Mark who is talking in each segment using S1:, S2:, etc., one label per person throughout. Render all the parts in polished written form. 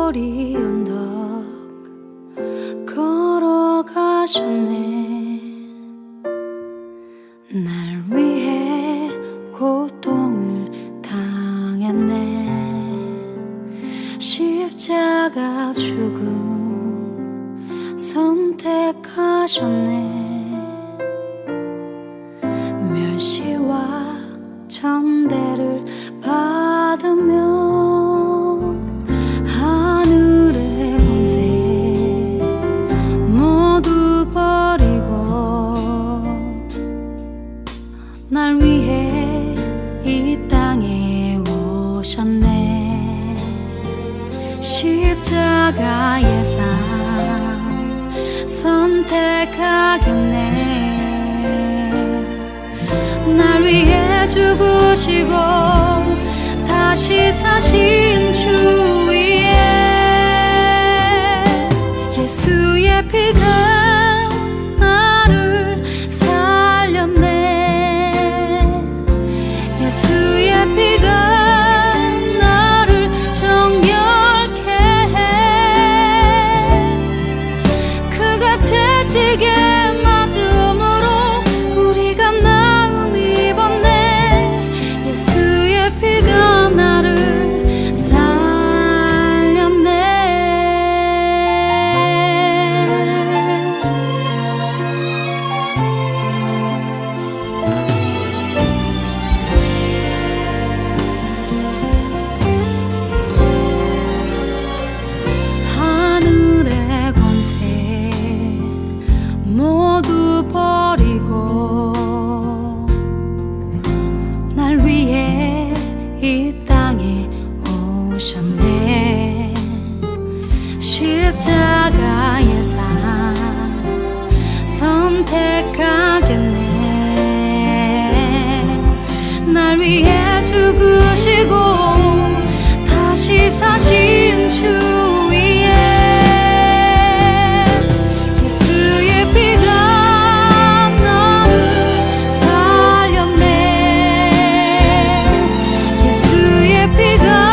S1: 거리 언덕 걸어가셨네. 날 위해 고통을 당했네. 십자가 죽음 선택하셨네. 멸시와 천대를 받으며 하늘의 권세 모두 버리고 날 위해 이 땅에 오셨네. 십자가의 삶 선택하겠네. 날 위해 죽으시고 다시 사신 주 위에 예수의 피가 나를 살렸네. 예수의 피가 나를 정결케 해. 그가 채찍에 십자가의 삶 선택하겠네. 날 위해 죽으시고 다시 사신 주 위에 예수의 피가 나를 살렸네. 예수의 피가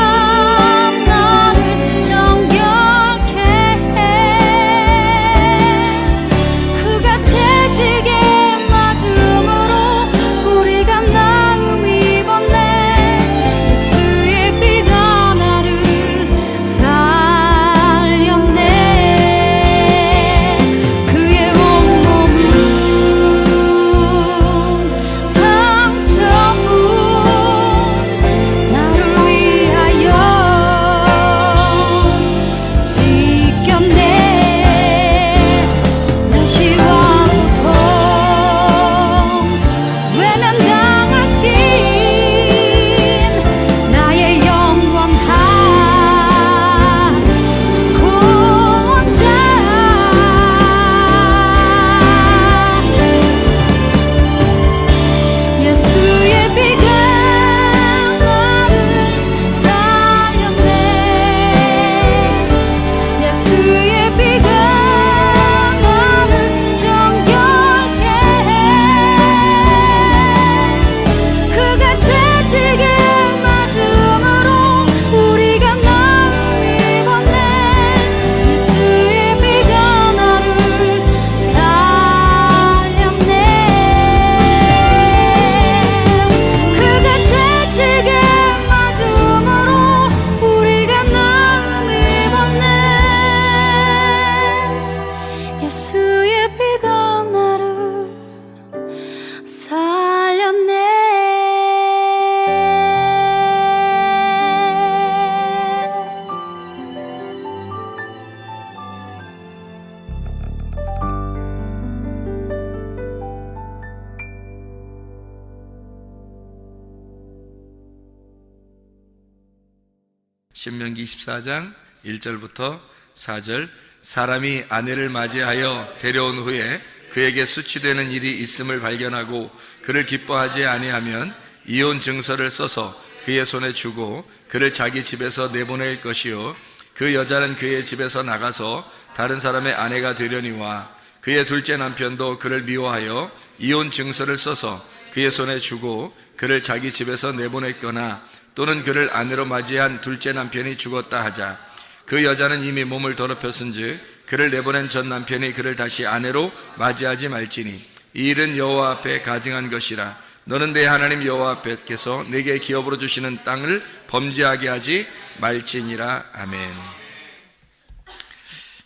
S2: 신명기 24장 1절부터 4절. 사람이 아내를 맞이하여 데려온 후에 그에게 수치되는 일이 있음을 발견하고 그를 기뻐하지 아니하면 이혼 증서를 써서 그의 손에 주고 그를 자기 집에서 내보낼 것이요 그 여자는 그의 집에서 나가서 다른 사람의 아내가 되려니와 그의 둘째 남편도 그를 미워하여 이혼 증서를 써서 그의 손에 주고 그를 자기 집에서 내보냈거나 또는 그를 아내로 맞이한 둘째 남편이 죽었다 하자 그 여자는 이미 몸을 더럽혔은즉 그를 내보낸 전 남편이 그를 다시 아내로 맞이하지 말지니 이 일은 여호와 앞에 가증한 것이라. 너는 내 하나님 여호와 앞에서 내게 기업으로 주시는 땅을 범죄하게 하지 말지니라. 아멘.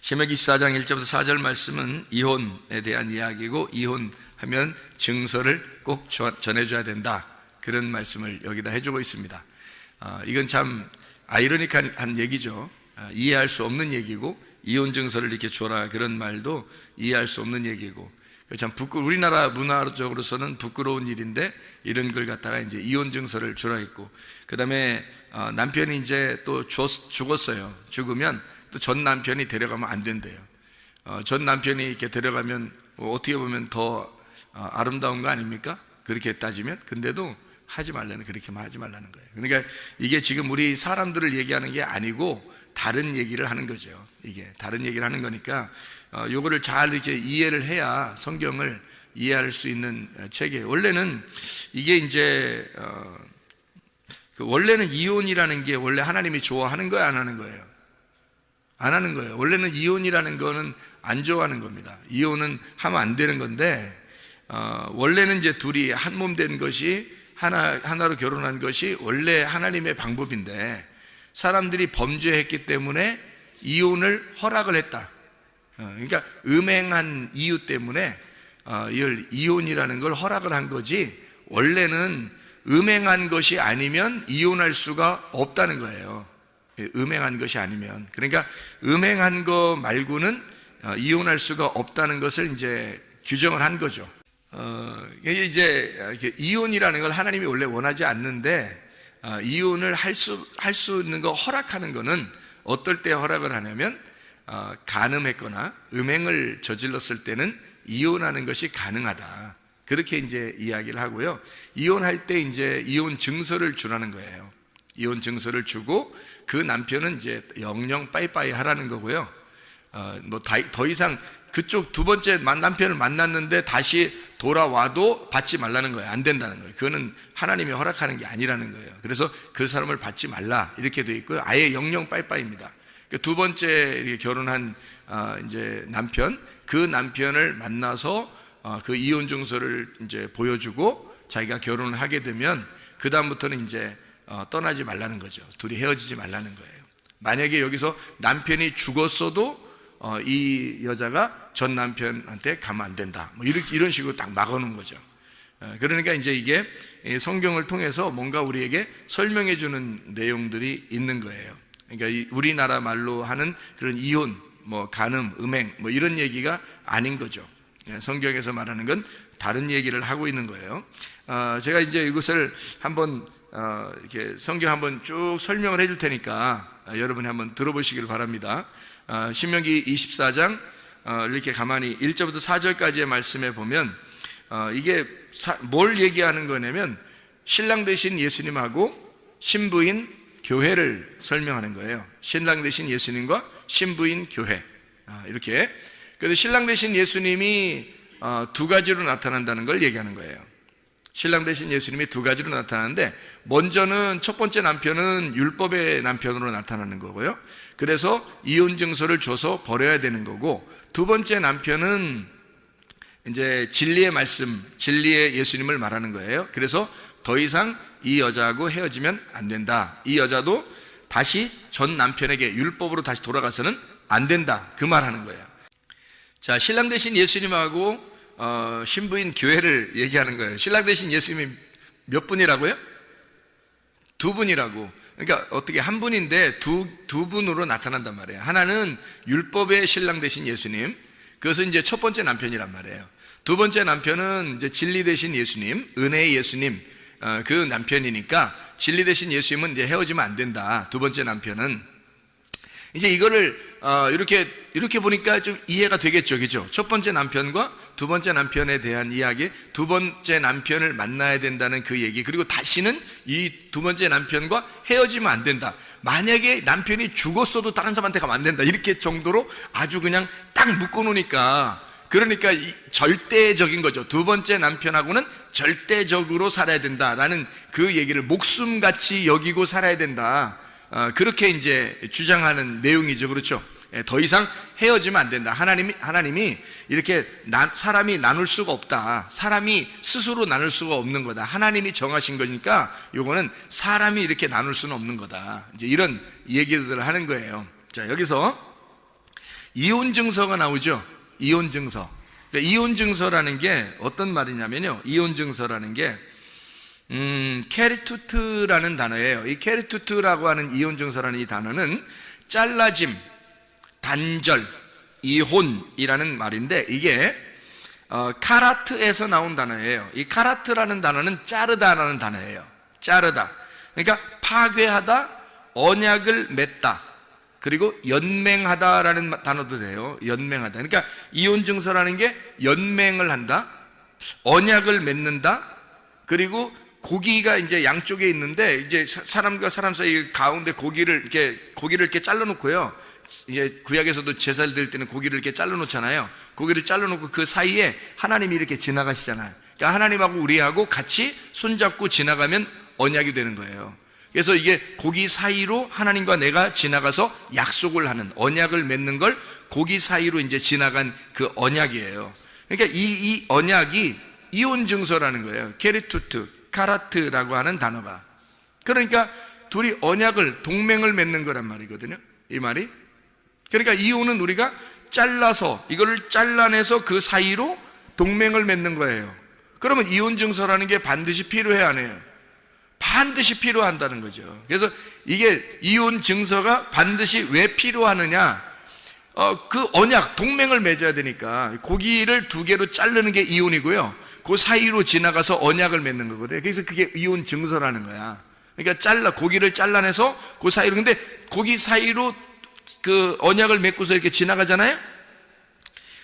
S2: 신명기 24장 1절부터 4절 말씀은 이혼에 대한 이야기고, 이혼하면 증서를 꼭 전해줘야 된다, 그런 말씀을 여기다 해주고 있습니다. 이건 참 아이러니한 얘기죠. 이해할 수 없는 얘기고, 이혼 증서를 이렇게 줘라 그런 말도 이해할 수 없는 얘기고, 참 우리나라 문화적으로서는 부끄러운 일인데 이런 걸 갖다가 이제 이혼 증서를 주라 했고, 그 다음에 남편이 이제 또 죽었어요. 죽으면 또 전 남편이 데려가면 안 된대요. 전 남편이 이렇게 데려가면 어떻게 보면 더 아름다운 거 아닙니까? 그렇게 따지면. 근데도 하지 말라는, 그렇게만 하지 말라는 거예요. 그러니까 이게 지금 우리 사람들을 얘기하는 게 아니고 다른 얘기를 하는 거죠. 이게 다른 얘기를 하는 거니까 요거를 잘 이렇게 이해를 해야 성경을 이해할 수 있는 책이에요. 원래는 이게 이제 원래는 이혼이라는 게 원래 하나님이 좋아하는 거예요, 안 하는 거예요? 안 하는 거예요. 원래는 이혼이라는 거는 안 좋아하는 겁니다. 이혼은 하면 안 되는 건데, 원래는 이제 둘이 한 몸 된 것이 하나로 결혼한 것이 원래 하나님의 방법인데, 사람들이 범죄했기 때문에 이혼을 허락을 했다. 그러니까 음행한 이유 때문에 이혼이라는 걸 허락을 한 거지, 원래는 음행한 것이 아니면 이혼할 수가 없다는 거예요. 음행한 것이 아니면. 그러니까 음행한 거 말고는 이혼할 수가 없다는 것을 이제 규정을 한 거죠. 이제 이혼이라는 걸 하나님이 원래 원하지 않는데, 이혼을 할 수 있는 거 허락하는 거는 어떨 때 허락을 하냐면, 간음했거나 음행을 저질렀을 때는 이혼하는 것이 가능하다, 그렇게 이제 이야기를 하고요. 이혼할 때 이제 이혼 증서를 주라는 거예요. 이혼 증서를 주고 그 남편은 이제 영영 빠이빠이 하라는 거고요. 뭐 더 이상 그쪽 두 번째 남편을 만났는데 다시 돌아와도 받지 말라는 거예요. 안 된다는 거예요. 그거는 하나님이 허락하는 게 아니라는 거예요. 그래서 그 사람을 받지 말라, 이렇게 되어 있고요. 아예 영영 빠이빠이입니다. 두 번째 이렇게 결혼한 이제 남편, 그 남편을 만나서 그 이혼 증서를 이제 보여주고 자기가 결혼을 하게 되면 그 다음부터는 이제 떠나지 말라는 거죠. 둘이 헤어지지 말라는 거예요. 만약에 여기서 남편이 죽었어도 이 여자가 전 남편한테 가면 안 된다, 뭐 이런 식으로 딱 막아놓은 거죠. 그러니까 이제 이게 성경을 통해서 뭔가 우리에게 설명해 주는 내용들이 있는 거예요. 그러니까 우리나라 말로 하는 그런 이혼, 뭐 간음, 음행, 뭐 이런 얘기가 아닌 거죠. 성경에서 말하는 건 다른 얘기를 하고 있는 거예요. 제가 이제 이것을 한번 이렇게 성경 한번 쭉 설명을 해줄 테니까 여러분이 한번 들어보시길 바랍니다. 신명기 24장 이렇게 가만히 1절부터 4절까지의 말씀에 보면 이게 뭘 얘기하는 거냐면 신랑 되신 예수님하고 신부인 교회를 설명하는 거예요. 신랑 되신 예수님과 신부인 교회, 이렇게. 그래서 신랑 되신 예수님이 두 가지로 나타난다는 걸 얘기하는 거예요. 신랑 되신 예수님이 두 가지로 나타나는데, 먼저는 첫 번째 남편은 율법의 남편으로 나타나는 거고요. 그래서 이혼 증서를 줘서 버려야 되는 거고, 두 번째 남편은 이제 진리의 말씀, 진리의 예수님을 말하는 거예요. 그래서 더 이상 이 여자하고 헤어지면 안 된다. 이 여자도 다시 전 남편에게 율법으로 다시 돌아가서는 안 된다, 그 말하는 거예요. 자, 신랑 되신 예수님하고 신부인 교회를 얘기하는 거예요. 신랑 되신 예수님이 몇 분이라고요? 두 분이라고. 그러니까 어떻게 한 분인데 두 분으로 나타난단 말이에요. 하나는 율법의 신랑 되신 예수님, 그것은 이제 첫 번째 남편이란 말이에요. 두 번째 남편은 이제 진리 되신 예수님, 은혜의 예수님, 그 남편이니까 진리 되신 예수님은 이제 헤어지면 안 된다, 두 번째 남편은. 이제 이거를 이렇게 보니까 좀 이해가 되겠죠, 그죠? 첫 번째 남편과 두 번째 남편에 대한 이야기, 두 번째 남편을 만나야 된다는 그 얘기, 그리고 다시는 이 두 번째 남편과 헤어지면 안 된다. 만약에 남편이 죽었어도 다른 사람한테 가면 안 된다, 이렇게 정도로 아주 그냥 딱 묶어놓으니까, 그러니까 절대적인 거죠. 두 번째 남편하고는 절대적으로 살아야 된다라는 그 얘기를 목숨같이 여기고 살아야 된다, 그렇게 이제 주장하는 내용이죠. 그렇죠? 더 이상 헤어지면 안 된다. 하나님이 이렇게 사람이 나눌 수가 없다. 사람이 스스로 나눌 수가 없는 거다. 하나님이 정하신 거니까 요거는 사람이 이렇게 나눌 수는 없는 거다. 이제 이런 얘기들을 하는 거예요. 자, 여기서 이혼 증서가 나오죠. 이혼 증서. 그러니까 이혼 증서라는 게 어떤 말이냐면요. 이혼 증서라는 게 케리투트라는 단어예요. 이 케리투트라고 하는 이혼 증서라는 이 단어는 잘라짐, 단절, 이혼이라는 말인데 이게 카라트에서 나온 단어예요. 이 카라트라는 단어는 자르다라는 단어예요. 자르다. 그러니까 파괴하다, 언약을 맺다, 그리고 연맹하다라는 단어도 돼요. 연맹하다. 그러니까 이혼 증서라는 게 연맹을 한다, 언약을 맺는다, 그리고 고기가 이제 양쪽에 있는데 이제 사람과 사람 사이 가운데 고기를 이렇게 잘라놓고요. 이제 구약에서도 제사를 드릴 때는 고기를 이렇게 잘라놓잖아요. 고기를 잘라놓고 그 사이에 하나님이 이렇게 지나가시잖아요. 그러니까 하나님하고 우리하고 같이 손잡고 지나가면 언약이 되는 거예요. 그래서 이게 고기 사이로 하나님과 내가 지나가서 약속을 하는, 언약을 맺는 걸 고기 사이로 이제 지나간 그 언약이에요. 그러니까 이 언약이 이혼 증서라는 거예요. 케리투트, 카라트라고 하는 단어가. 그러니까 둘이 언약을, 동맹을 맺는 거란 말이거든요. 이 말이. 그러니까 이혼은 우리가 잘라서, 이거를 잘라내서 그 사이로 동맹을 맺는 거예요. 그러면 이혼 증서라는 게 반드시 필요해, 안 해요? 반드시 필요한다는 거죠. 그래서 이게 이혼 증서가 반드시 왜 필요하느냐? 그 언약, 동맹을 맺어야 되니까 고기를 두 개로 자르는 게 이혼이고요. 그 사이로 지나가서 언약을 맺는 거거든요. 그래서 그게 이혼 증서라는 거야. 그러니까 고기를 잘라내서 그 사이로, 근데 고기 사이로 그 언약을 맺고서 이렇게 지나가잖아요.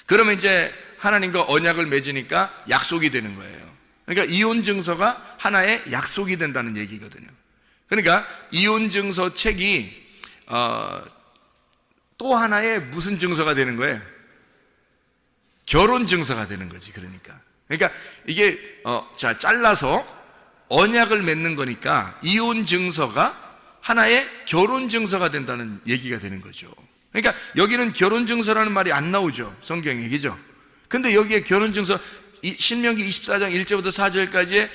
S2: 그러면 이제 하나님과 언약을 맺으니까 약속이 되는 거예요. 그러니까 이혼 증서가 하나의 약속이 된다는 얘기거든요. 그러니까 이혼 증서 책이 또 하나의 무슨 증서가 되는 거예요? 결혼 증서가 되는 거지. 그러니까 이게 잘라서 언약을 맺는 거니까 이혼 증서가 하나의 결혼 증서가 된다는 얘기가 되는 거죠. 그러니까 여기는 결혼 증서라는 말이 안 나오죠. 성경에. 그죠? 근데 여기에 결혼 증서, 신명기 24장 1절부터 4절까지의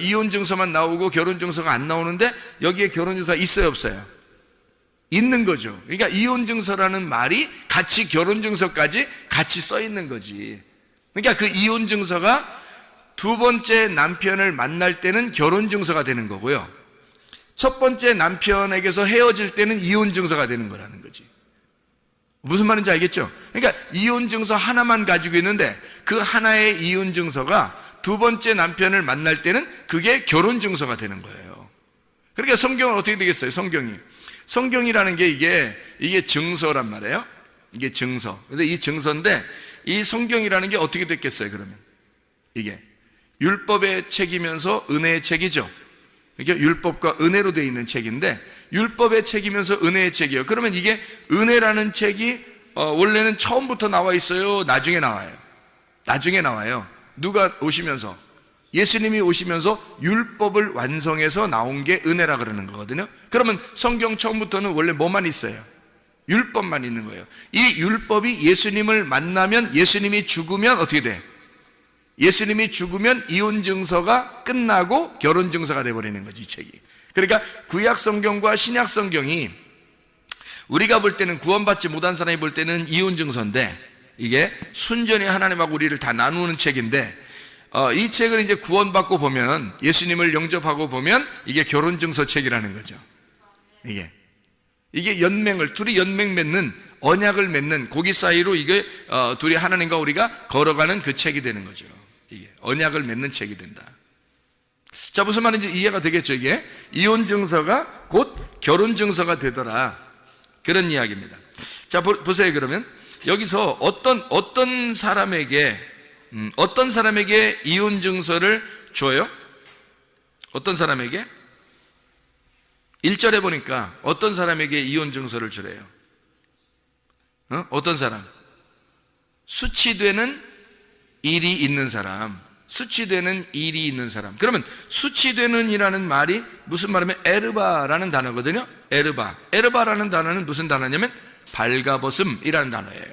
S2: 이혼 증서만 나오고 결혼 증서가 안 나오는데 여기에 결혼 증서가 있어요, 없어요? 있는 거죠. 그러니까 이혼 증서라는 말이 같이 결혼 증서까지 같이 써 있는 거지. 그러니까 그 이혼 증서가 두 번째 남편을 만날 때는 결혼 증서가 되는 거고요. 첫 번째 남편에게서 헤어질 때는 이혼 증서가 되는 거라는 거지. 무슨 말인지 알겠죠? 그러니까 이혼 증서 하나만 가지고 있는데 그 하나의 이혼 증서가 두 번째 남편을 만날 때는 그게 결혼 증서가 되는 거예요. 그러니까 성경은 어떻게 되겠어요? 성경이라는 게 이게 증서란 말이에요. 이게 증서. 근데 이 증서인데 이 성경이라는 게 어떻게 됐겠어요? 그러면 이게 율법의 책이면서 은혜의 책이죠. 이게 율법과 은혜로 되어 있는 책인데 율법의 책이면서 은혜의 책이에요. 그러면 이게 은혜라는 책이 원래는 처음부터 나와 있어요? 나중에 나와요? 나중에 나와요. 누가 오시면서? 예수님이 오시면서 율법을 완성해서 나온 게 은혜라 그러는 거거든요. 그러면 성경 처음부터는 원래 뭐만 있어요? 율법만 있는 거예요. 이 율법이 예수님을 만나면, 예수님이 죽으면 어떻게 돼? 예수님이 죽으면 이혼 증서가 끝나고 결혼 증서가 돼버리는 거지, 이 책이. 그러니까 구약 성경과 신약 성경이 우리가 볼 때는, 구원받지 못한 사람이 볼 때는 이혼 증서인데 이게 순전히 하나님하고 우리를 다 나누는 책인데 이 책을 이제 구원받고 보면, 예수님을 영접하고 보면 이게 결혼 증서 책이라는 거죠. 이게 연맹을, 둘이 연맹 맺는, 언약을 맺는, 고기 사이로 이게 둘이 하나님과 우리가 걸어가는 그 책이 되는 거죠. 이게 언약을 맺는 책이 된다. 자, 무슨 말인지 이해가 되겠죠? 이게 이혼 증서가 곧 결혼 증서가 되더라, 그런 이야기입니다. 자, 보세요. 그러면 여기서 어떤 사람에게 이혼 증서를 줘요? 어떤 사람에게? 1절에 보니까 어떤 사람에게 이혼 증서를 주래요? 어떤 사람? 수치되는 일이 있는 사람, 수치되는 일이 있는 사람. 그러면 수치되는 이라는 말이 무슨 말이면 에르바라는 단어거든요. 에르바라는 단어는 무슨 단어냐면 발가벗음이라는 단어예요.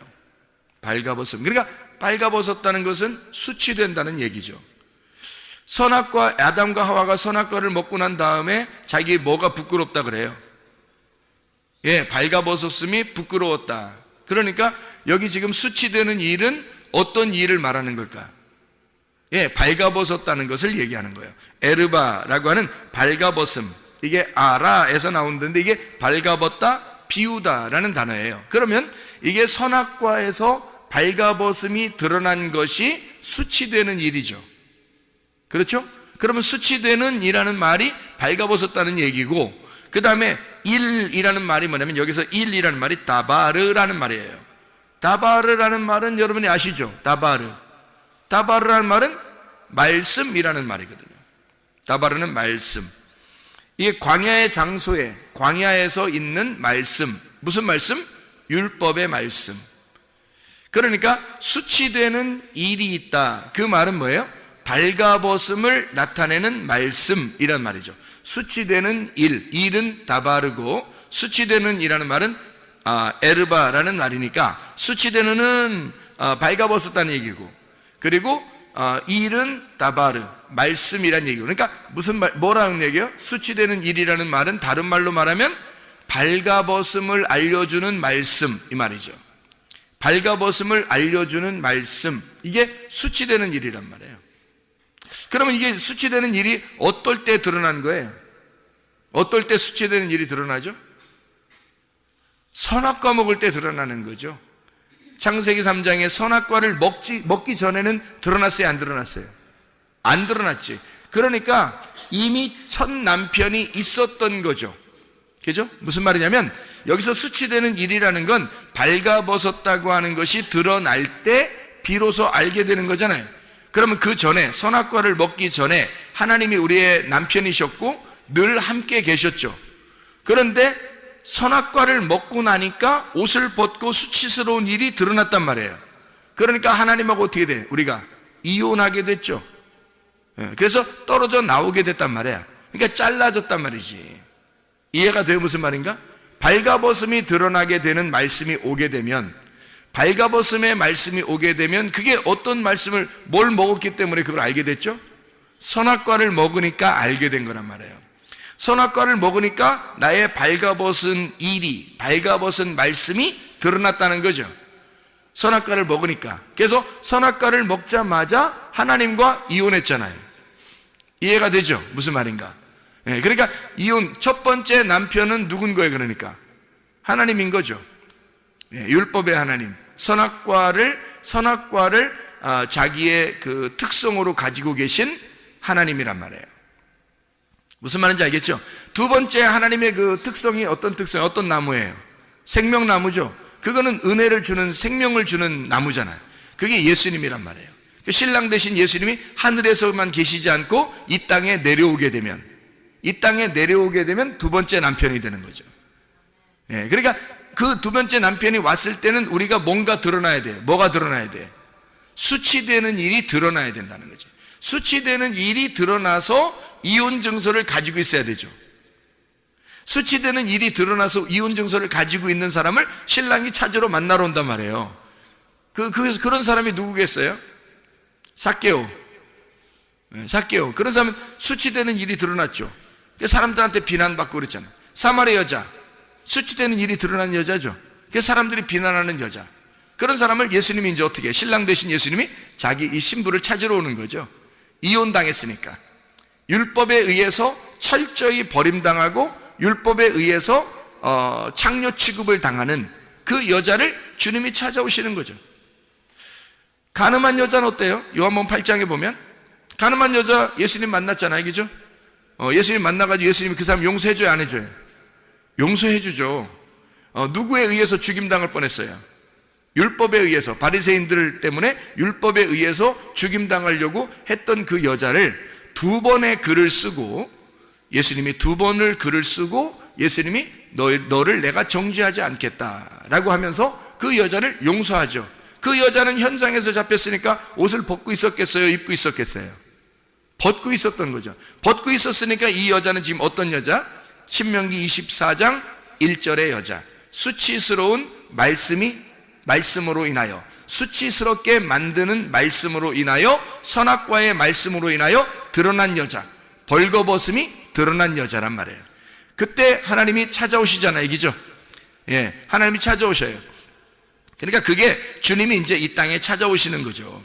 S2: 발가벗음. 그러니까 발가벗었다는 것은 수치된다는 얘기죠. 선악과, 아담과 하와가 선악과를 먹고 난 다음에 자기 뭐가 부끄럽다 그래요? 예, 발가벗었음이 부끄러웠다. 그러니까 여기 지금 수치되는 일은 어떤 일을 말하는 걸까? 예, 발가벗었다는 것을 얘기하는 거예요. 에르바라고 하는 발가벗음. 이게 아라에서 나오는데 이게 발가벗다, 비우다라는 단어예요. 그러면 이게 선악과에서 발가벗음이 드러난 것이 수치되는 일이죠. 그렇죠? 그러면 수치되는 이라는 말이 발가벗었다는 얘기고, 그 다음에 일이라는 말이 뭐냐면 여기서 일이라는 말이 다바르라는 말이에요. 다바르라는 말은 여러분이 아시죠? 다바르라는 말은 말씀이라는 말이거든요. 다바르는 말씀. 이게 광야의 장소에, 광야에서 있는 말씀. 무슨 말씀? 율법의 말씀. 그러니까 수치되는 일이 있다. 그 말은 뭐예요? 발가벗음을 나타내는 말씀이란 말이죠. 수치되는 일은 다바르고, 수치되는 이라는 말은 에르바라는 말이니까 수치되는은 발가벗었다는 얘기고, 그리고 일은 다바르, 말씀이란 얘기고. 그러니까 뭐라는 얘기예요? 수치되는 일이라는 말은 다른 말로 말하면 발가벗음을 알려주는 말씀, 이 말이죠. 발가벗음을 알려주는 말씀, 이게 수치되는 일이란 말이에요. 그러면 이게 수치되는 일이 어떨 때 드러난 거예요? 어떨 때 수치되는 일이 드러나죠? 선악과 먹을 때 드러나는 거죠. 창세기 3장에 선악과를 먹기 전에는 드러났어요, 안 드러났어요? 안 드러났지. 그러니까 이미 첫 남편이 있었던 거죠. 그죠? 무슨 말이냐면 여기서 수치되는 일이라는 건 발가벗었다고 하는 것이 드러날 때 비로소 알게 되는 거잖아요. 그러면 그 전에, 선악과를 먹기 전에 하나님이 우리의 남편이셨고 늘 함께 계셨죠. 그런데 선악과를 먹고 나니까 옷을 벗고 수치스러운 일이 드러났단 말이에요. 그러니까 하나님하고 어떻게 돼? 우리가 이혼하게 됐죠. 그래서 떨어져 나오게 됐단 말이야. 그러니까 잘라졌단 말이지. 이해가 돼요? 무슨 말인가? 발가벗음이 드러나게 되는 말씀이 오게 되면, 발가벗음의 말씀이 오게 되면 그게 어떤 말씀을, 뭘 먹었기 때문에 그걸 알게 됐죠? 선악과를 먹으니까 알게 된 거란 말이에요. 선악과를 먹으니까 나의 발가벗은 일이, 발가벗은 말씀이 드러났다는 거죠. 선악과를 먹으니까. 그래서 선악과를 먹자마자 하나님과 이혼했잖아요. 이해가 되죠? 무슨 말인가? 그러니까 이혼, 첫 번째 남편은 누군 거예요? 그러니까 하나님인 거죠. 율법의 하나님. 선악과를 자기의 그 특성으로 가지고 계신 하나님이란 말이에요. 무슨 말인지 알겠죠? 두 번째 하나님의 그 특성이 어떤 특성이에요? 어떤 나무예요? 생명나무죠. 그거는 은혜를 주는, 생명을 주는 나무잖아요. 그게 예수님이란 말이에요. 신랑 되신 예수님이 하늘에서만 계시지 않고 이 땅에 내려오게 되면 두 번째 남편이 되는 거죠. 그러니까 그 두 번째 남편이 왔을 때는 우리가 뭔가 드러나야 돼. 뭐가 드러나야 돼? 수치되는 일이 드러나야 된다는 거죠. 수치되는 일이 드러나서 이혼 증서를 가지고 있어야 되죠. 수치되는 일이 드러나서 이혼 증서를 가지고 있는 사람을 신랑이 찾으러 만나러 온단 말이에요. 그런 사람이 누구겠어요? 삭개오. 그런 사람은 수치되는 일이 드러났죠. 사람들한테 비난받고 그랬잖아요. 사마리 여자, 수치되는 일이 드러난 여자죠. 사람들이 비난하는 여자. 그런 사람을 예수님이 이제 어떻게, 신랑 되신 예수님이 자기 이 신부를 찾으러 오는 거죠. 이혼당했으니까. 율법에 의해서 철저히 버림당하고 율법에 의해서 창녀 취급을 당하는 그 여자를 주님이 찾아오시는 거죠. 가늠한 여자는 어때요? 요한복음 8장에 보면 가늠한 여자 예수님 만났잖아요. 그죠? 예수님 만나가지고 예수님이 그 사람 용서해줘요, 안 해줘요? 용서해주죠. 누구에 의해서 죽임당할 뻔했어요? 율법에 의해서, 바리새인들 때문에 율법에 의해서 죽임당하려고 했던 그 여자를 두 번의 글을 쓰고, 예수님이 두 번을 글을 쓰고 예수님이 너를 내가 정죄하지 않겠다라고 하면서 그 여자를 용서하죠. 그 여자는 현장에서 잡혔으니까 옷을 벗고 있었겠어요? 입고 있었겠어요? 벗고 있었던 거죠. 벗고 있었으니까 이 여자는 지금 어떤 여자? 신명기 24장 1절의 여자. 수치스러운 말씀으로 인하여, 수치스럽게 만드는 말씀으로 인하여, 선악과의 말씀으로 인하여 드러난 여자, 벌거벗음이 드러난 여자란 말이에요. 그때 하나님이 찾아오시잖아요, 이기죠? 예, 하나님이 찾아오셔요. 그러니까 그게 주님이 이제 이 땅에 찾아오시는 거죠.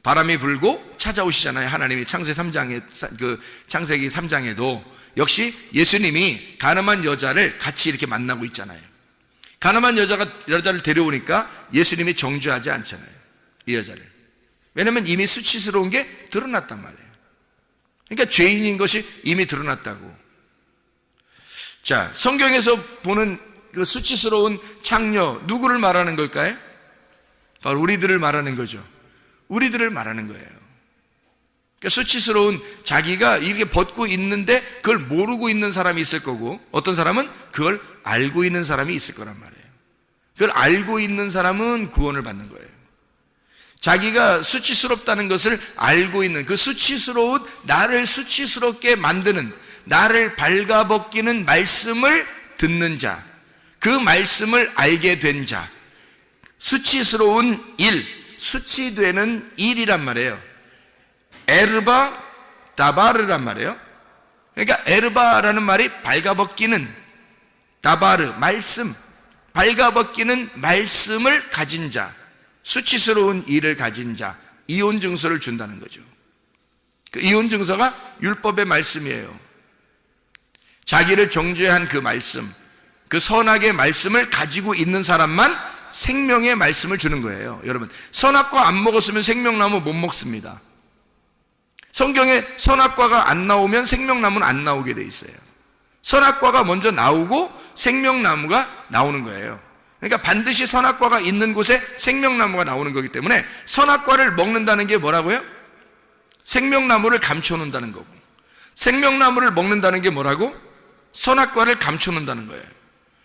S2: 바람이 불고 찾아오시잖아요. 하나님이 창세기 3장에도 역시 예수님이 가늠한 여자를 같이 이렇게 만나고 있잖아요. 가늠한 여자를 데려오니까 예수님이 정죄하지 않잖아요, 이 여자를. 왜냐하면 이미 수치스러운 게 드러났단 말이에요. 그러니까 죄인인 것이 이미 드러났다고. 자, 성경에서 보는 그 수치스러운 창녀, 누구를 말하는 걸까요? 바로 우리들을 말하는 거죠. 우리들을 말하는 거예요. 그러니까 수치스러운, 자기가 이렇게 벗고 있는데 그걸 모르고 있는 사람이 있을 거고, 어떤 사람은 그걸 알고 있는 사람이 있을 거란 말이에요. 그걸 알고 있는 사람은 구원을 받는 거예요. 자기가 수치스럽다는 것을 알고 있는, 그 수치스러운, 나를 수치스럽게 만드는, 나를 발가벗기는 말씀을 듣는 자, 그 말씀을 알게 된 자, 수치스러운 일, 수치되는 일이란 말이에요. 에르바 다바르란 말이에요. 그러니까 에르바라는 말이 발가벗기는, 다바르 말씀, 발가벗기는 말씀을 가진 자, 수치스러운 일을 가진 자, 이혼 증서를 준다는 거죠. 그 이혼 증서가 율법의 말씀이에요. 자기를 정죄한 그 말씀, 그 선악의 말씀을 가지고 있는 사람만 생명의 말씀을 주는 거예요. 여러분, 선악과 안 먹었으면 생명나무 못 먹습니다. 성경에 선악과가 안 나오면 생명나무는 안 나오게 돼 있어요. 선악과가 먼저 나오고 생명나무가 나오는 거예요. 그러니까 반드시 선악과가 있는 곳에 생명나무가 나오는 거기 때문에 선악과를 먹는다는 게 뭐라고요? 생명나무를 감춰놓는다는 거고, 생명나무를 먹는다는 게 뭐라고? 선악과를 감춰놓는다는 거예요.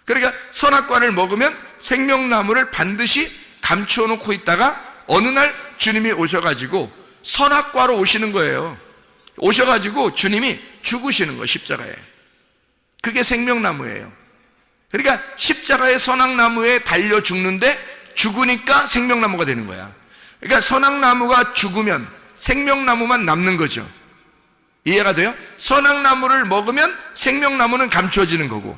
S2: 그러니까 선악과를 먹으면 생명나무를 반드시 감춰놓고 있다가 어느 날 주님이 오셔가지고 선악과로 오시는 거예요. 오셔가지고 주님이 죽으시는 거예요, 십자가에. 그게 생명나무예요. 그러니까 십자가의 선악나무에 달려 죽는데 죽으니까 생명나무가 되는 거야. 그러니까 선악나무가 죽으면 생명나무만 남는 거죠. 이해가 돼요? 선악나무를 먹으면 생명나무는 감춰지는 거고,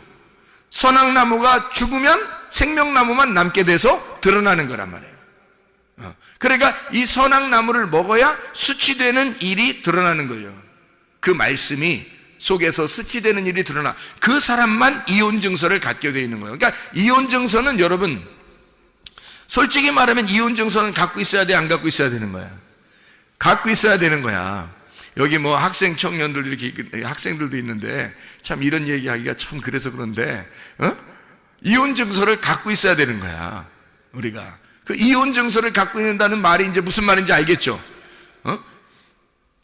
S2: 선악나무가 죽으면 생명나무만 남게 돼서 드러나는 거란 말이에요. 그러니까 이 선악나무를 먹어야 수치되는 일이 드러나는 거예요. 그 말씀이 속에서 수치되는 일이 드러나, 그 사람만 이혼 증서를 갖게 되어 있는 거예요. 그러니까 이혼 증서는, 여러분 솔직히 말하면 이혼 증서는 갖고 있어야 돼, 안 갖고 있어야 되는 거야? 갖고 있어야 되는 거야. 여기 뭐 학생 청년들, 이렇게 학생들도 있는데 참 이런 얘기하기가 참 그래서 그런데, 이혼 증서를 갖고 있어야 되는 거야. 우리가 그 이혼 증서를 갖고 있는다는 말이 이제 무슨 말인지 알겠죠?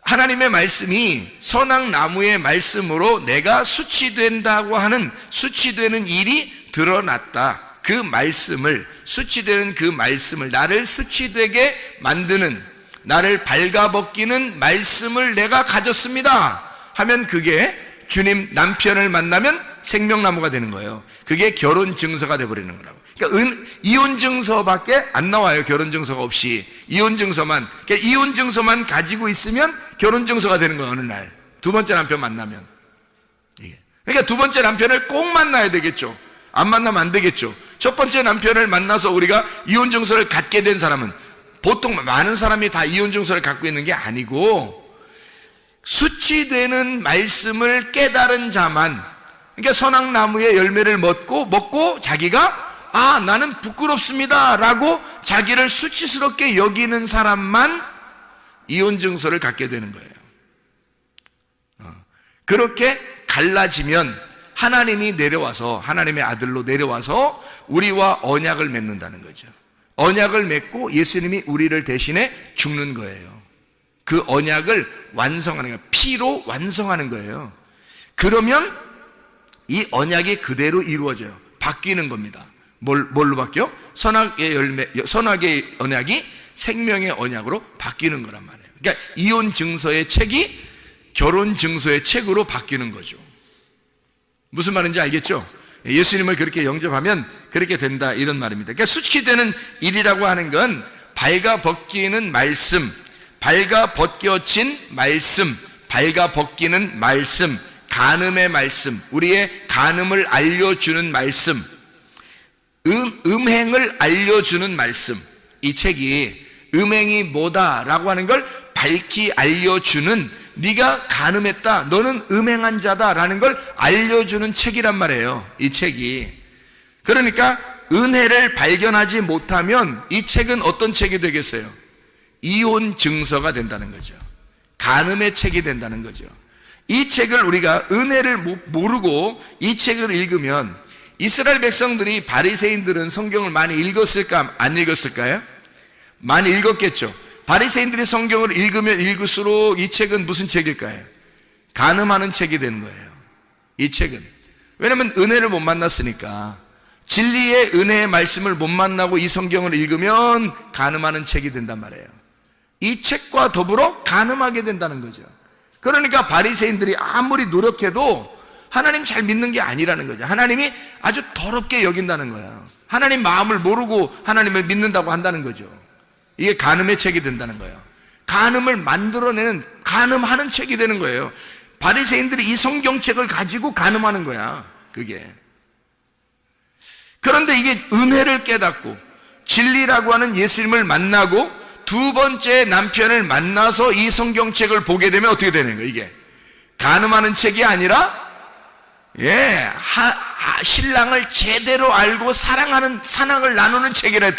S2: 하나님의 말씀이 선악나무의 말씀으로 내가 수치된다고 하는, 수치되는 일이 드러났다. 그 말씀을, 수치되는 그 말씀을, 나를 수치되게 만드는, 나를 발가벗기는 말씀을 내가 가졌습니다 하면 그게 주님 남편을 만나면 생명나무가 되는 거예요. 그게 결혼 증서가 돼버리는 거라고. 그러니까 이혼 증서밖에 안 나와요, 결혼 증서가 없이. 이혼 증서만, 그러니까 이혼 증서만 가지고 있으면 결혼 증서가 되는 거예요, 어느 날 두 번째 남편 만나면. 그러니까 두 번째 남편을 꼭 만나야 되겠죠. 안 만나면 안 되겠죠. 첫 번째 남편을 만나서 우리가 이혼 증서를 갖게 된 사람은, 보통 많은 사람이 다 이혼 증서를 갖고 있는 게 아니고, 수치되는 말씀을 깨달은 자만, 그러니까 선악나무의 열매를 먹고 자기가 나는 부끄럽습니다 라고 자기를 수치스럽게 여기는 사람만 이혼 증서를 갖게 되는 거예요. 그렇게 갈라지면 하나님이 내려와서, 하나님의 아들로 내려와서 우리와 언약을 맺는다는 거죠. 언약을 맺고 예수님이 우리를 대신해 죽는 거예요. 그 언약을 완성하는 거예요. 피로 완성하는 거예요. 그러면 이 언약이 그대로 이루어져요. 바뀌는 겁니다. 뭘로 바뀌어? 선악의 언약이 생명의 언약으로 바뀌는 거란 말이에요. 그러니까 이혼 증서의 책이 결혼 증서의 책으로 바뀌는 거죠. 무슨 말인지 알겠죠? 예수님을 그렇게 영접하면 그렇게 된다, 이런 말입니다. 그러니까 수치되는 일이라고 하는 건 발가 벗기는 말씀, 발가 벗겨진 말씀, 발가 벗기는 말씀, 간음의 말씀, 우리의 간음을 알려주는 말씀, 음행을 알려주는 말씀. 이 책이 음행이 뭐다라고 하는 걸 밝히 알려주는, 네가 간음했다, 너는 음행한 자다라는 걸 알려주는 책이란 말이에요, 이 책이. 그러니까 은혜를 발견하지 못하면 이 책은 어떤 책이 되겠어요? 이혼 증서가 된다는 거죠. 간음의 책이 된다는 거죠. 이 책을 우리가 은혜를 모르고 이 책을 읽으면, 이스라엘 백성들이, 바리새인들은 성경을 많이 읽었을까, 안 읽었을까요? 많이 읽었겠죠. 바리새인들이 성경을 읽으면 읽을수록 이 책은 무슨 책일까요? 간음하는 책이 되는 거예요, 이 책은. 왜냐하면 은혜를 못 만났으니까. 진리의 은혜의 말씀을 못 만나고 이 성경을 읽으면 간음하는 책이 된단 말이에요. 이 책과 더불어 간음하게 된다는 거죠. 그러니까 바리새인들이 아무리 노력해도 하나님 잘 믿는 게 아니라는 거죠. 하나님이 아주 더럽게 여긴다는 거예요. 하나님 마음을 모르고 하나님을 믿는다고 한다는 거죠. 이게 간음의 책이 된다는 거예요. 간음을 만들어내는, 간음하는 책이 되는 거예요. 바리새인들이 이 성경책을 가지고 간음하는 거야, 그게. 그런데 이게 은혜를 깨닫고 진리라고 하는 예수님을 만나고 두 번째 남편을 만나서 이 성경책을 보게 되면 어떻게 되는 거예요? 이게 간음하는 책이 아니라 신랑을 제대로 알고 사랑을 나누는 책이라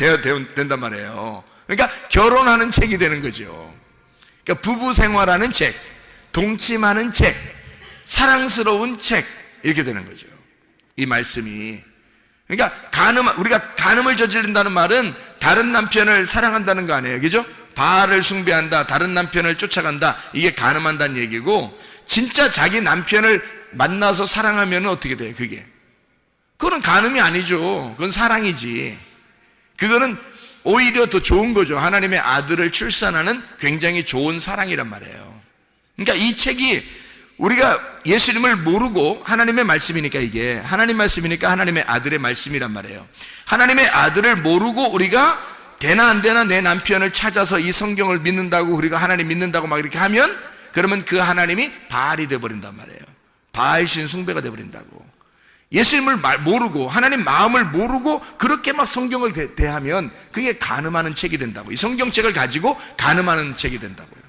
S2: 된단 말이에요. 그러니까 결혼하는 책이 되는 거죠. 그러니까 부부 생활하는 책, 동침하는 책, 사랑스러운 책, 이렇게 되는 거죠, 이 말씀이. 그러니까 우리가 간음을 저지른다는 말은 다른 남편을 사랑한다는 거 아니에요, 그죠? 바알을 숭배한다, 다른 남편을 쫓아간다, 이게 간음한다는 얘기고, 진짜 자기 남편을 만나서 사랑하면 어떻게 돼요, 그게? 그거는 간음이 아니죠. 그건 사랑이지. 그거는 오히려 더 좋은 거죠. 하나님의 아들을 출산하는 굉장히 좋은 사랑이란 말이에요. 그러니까 이 책이, 우리가 예수님을 모르고, 하나님의 말씀이니까, 이게 하나님 말씀이니까 하나님의 아들의 말씀이란 말이에요. 하나님의 아들을 모르고 우리가 되나 안 되나 내 남편을 찾아서 이 성경을 믿는다고, 우리가 하나님 믿는다고 막 이렇게 하면, 그러면 그 하나님이 바알이 되어버린단 말이에요. 바알신 숭배가 되어버린다고. 예수님을 모르고, 하나님 마음을 모르고 그렇게 막 성경을 대하면 그게 간음하는 책이 된다고. 이 성경책을 가지고 간음하는 책이 된다고요.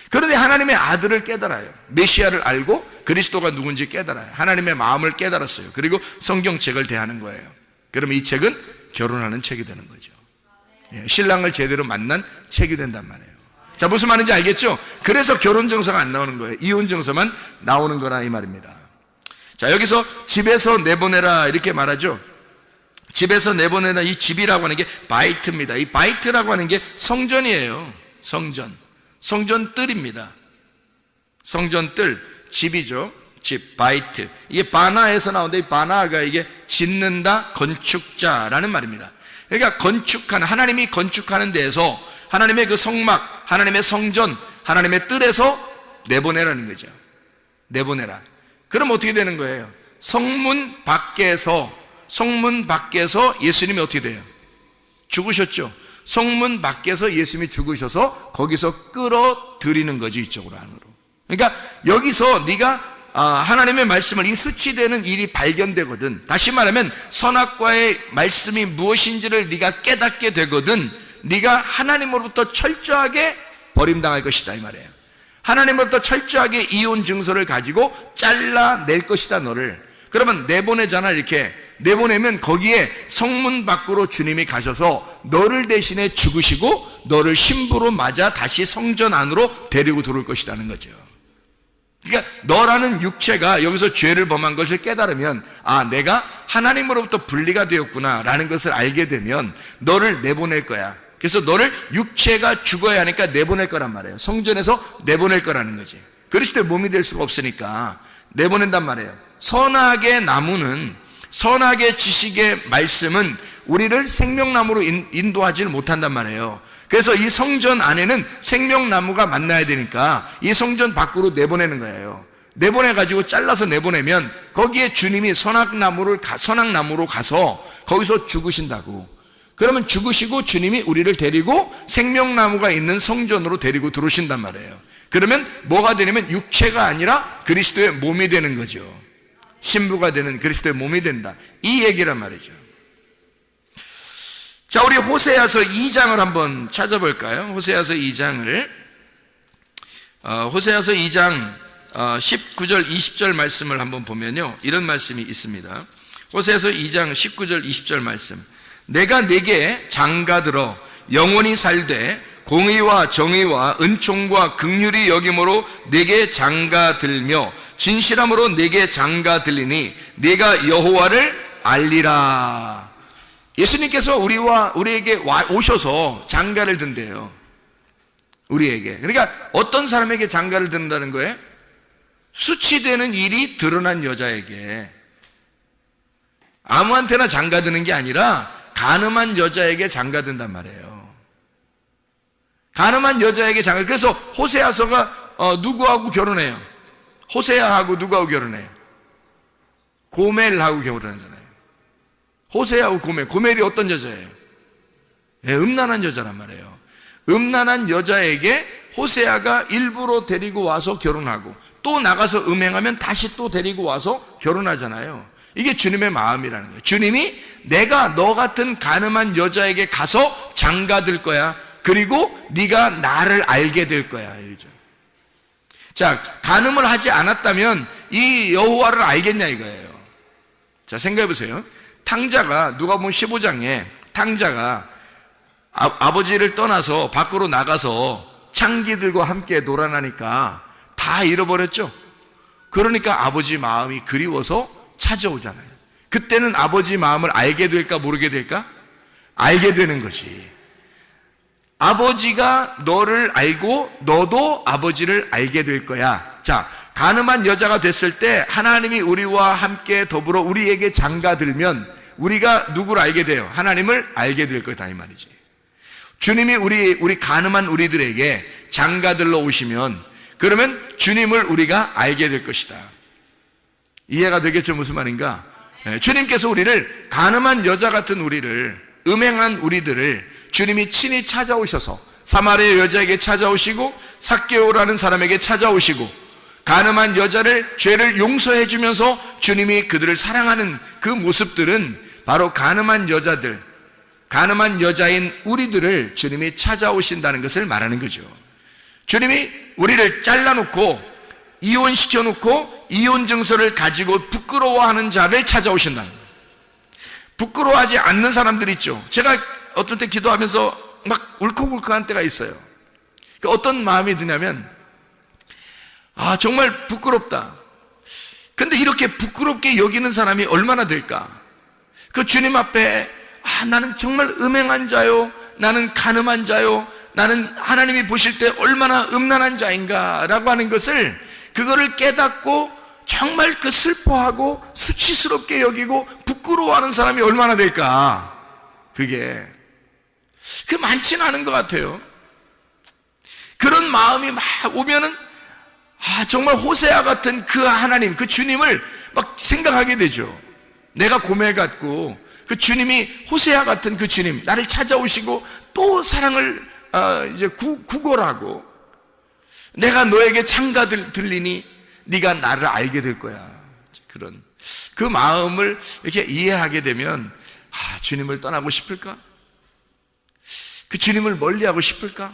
S2: 그런데 하나님의 아들을 깨달아요. 메시아를 알고 그리스도가 누군지 깨달아요. 하나님의 마음을 깨달았어요. 그리고 성경책을 대하는 거예요. 그러면 이 책은 결혼하는 책이 되는 거죠. 신랑을 제대로 만난 책이 된단 말이에요. 자, 무슨 말인지 알겠죠? 그래서 결혼증서가 안 나오는 거예요. 이혼증서만 나오는 거라, 이 말입니다. 자, 여기서 집에서 내보내라 이렇게 말하죠. 집에서 내보내라, 이 집이라고 하는 게 바이트입니다. 이 바이트라고 하는 게 성전이에요. 성전뜰입니다. 성전뜰, 집이죠. 집, 바이트. 이게 바나에서 나오는데, 이 바나가 이게 짓는다, 건축자라는 말입니다. 그러니까 하나님이 건축하는 데에서 하나님의 그 성막, 하나님의 성전, 하나님의 뜰에서 내보내라는 거죠. 내보내라. 그럼 어떻게 되는 거예요? 성문 밖에서 예수님이 어떻게 돼요? 죽으셨죠. 성문 밖에서 예수님이 죽으셔서 거기서 끌어들이는 거죠, 이쪽으로, 안으로. 그러니까 여기서 네가 하나님의 말씀을, 이 수치되는 일이 발견되거든. 다시 말하면 선악과의 말씀이 무엇인지를 네가 깨닫게 되거든. 네가 하나님으로부터 철저하게 버림당할 것이다, 이 말이에요. 하나님으로부터 철저하게 이혼 증서를 가지고 잘라낼 것이다, 너를. 그러면 내보내잖아, 이렇게. 내보내면 거기에 성문 밖으로 주님이 가셔서 너를 대신에 죽으시고 너를 신부로 맞아 다시 성전 안으로 데리고 들어올 것이라는 거죠. 그러니까 너라는 육체가 여기서 죄를 범한 것을 깨달으면, 내가 하나님으로부터 분리가 되었구나 라는 것을 알게 되면 너를 내보낼 거야. 그래서 너를, 육체가 죽어야 하니까 내보낼 거란 말이에요. 성전에서 내보낼 거라는 거지. 그리스도의 몸이 될 수가 없으니까 내보낸단 말이에요. 선악의 나무는, 선악의 지식의 말씀은 우리를 생명나무로 인도하지 못한단 말이에요. 그래서 이 성전 안에는 생명나무가 만나야 되니까 이 성전 밖으로 내보내는 거예요. 내보내가지고 잘라서 내보내면 거기에 주님이 선악나무로 가서 거기서 죽으신다고. 그러면 죽으시고 주님이 우리를 데리고 생명나무가 있는 성전으로 데리고 들어오신단 말이에요. 그러면 뭐가 되냐면 육체가 아니라 그리스도의 몸이 되는 거죠. 신부가 되는 그리스도의 몸이 된다, 이 얘기란 말이죠. 자, 우리 호세아서 2장을 한번 찾아볼까요? 호세아서 2장을 호세아서 2장 19절 20절 말씀을 한번 보면요, 이런 말씀이 있습니다. 호세아서 2장 19절 20절 말씀. 내가 네게 장가들어 영원히 살되 공의와 정의와 은총과 긍휼이 여김으로 네게 장가들며 진실함으로 네게 장가들리니 네가 여호와를 알리라. 예수님께서 우리에게 오셔서 장가를 든대요. 우리에게. 그러니까 어떤 사람에게 장가를 든다는 거예요? 수치되는 일이 드러난 여자에게. 아무한테나 장가드는 게 아니라 간음한 여자에게 장가든단 말이에요. 간음한 여자에게 장가. 그래서 호세아서가 누구하고 결혼해요? 호세아하고 누구하고 결혼해요? 고멜하고 결혼하잖아요. 호세아하고 고멜이 어떤 여자예요? 네, 음란한 여자란 말이에요. 음란한 여자에게 호세아가 일부러 데리고 와서 결혼하고 또 나가서 음행하면 다시 또 데리고 와서 결혼하잖아요. 이게 주님의 마음이라는 거예요. 주님이 내가 너 같은 간음한 여자에게 가서 장가들 거야. 그리고 네가 나를 알게 될 거야, 이러죠. 자, 간음을 하지 않았다면 이 여호와를 알겠냐 이거예요. 자, 생각해 보세요. 탕자가, 누가복음 15장에 탕자가 아버지를 떠나서 밖으로 나가서 창기들과 함께 놀아나니까 다 잃어버렸죠. 그러니까 아버지 마음이 그리워서 찾아오잖아요. 그때는 아버지 마음을 알게 될까 모르게 될까? 알게 되는 거지. 아버지가 너를 알고 너도 아버지를 알게 될 거야. 자, 간음한 여자가 됐을 때 하나님이 우리와 함께 더불어 우리에게 장가들면 우리가 누구를 알게 돼요? 하나님을 알게 될 거다, 이 말이지. 주님이 우리 간음한 우리들에게 장가들러 오시면 그러면 주님을 우리가 알게 될 것이다. 이해가 되겠죠? 무슨 말인가? 주님께서 우리를, 간음한 여자 같은 우리를, 음행한 우리들을 주님이 친히 찾아오셔서 사마리아 여자에게 찾아오시고 삭개오라는 사람에게 찾아오시고 간음한 여자를, 죄를 용서해 주면서 주님이 그들을 사랑하는 그 모습들은 바로 간음한 여자들, 간음한 여자인 우리들을 주님이 찾아오신다는 것을 말하는 거죠. 주님이 우리를 잘라놓고 이혼시켜놓고 이혼 증서를 가지고 부끄러워하는 자를 찾아오신다는 거예요. 부끄러워하지 않는 사람들 있죠. 제가 어떤 때 기도하면서 막 울컥울컥한 때가 있어요. 어떤 마음이 드냐면, 아, 정말 부끄럽다. 근데 이렇게 부끄럽게 여기는 사람이 얼마나 될까? 그 주님 앞에, 아, 나는 정말 음행한 자요, 나는 간음한 자요, 나는 하나님이 보실 때 얼마나 음란한 자인가 라고 하는 것을, 그거를 깨닫고 정말 그 슬퍼하고 수치스럽게 여기고 부끄러워하는 사람이 얼마나 될까? 그게 많지는 않은 것 같아요. 그런 마음이 막 오면은, 아, 정말 호세아 같은 그 하나님, 그 주님을 막 생각하게 되죠. 내가 고멜 같고 그 주님이 호세아 같은 그 주님, 나를 찾아오시고 또 사랑을 이제 구걸하고, 내가 너에게 장가들리니 네가 나를 알게 될 거야. 그런 그 마음을 이렇게 이해하게 되면, 아, 주님을 떠나고 싶을까? 그 주님을 멀리하고 싶을까?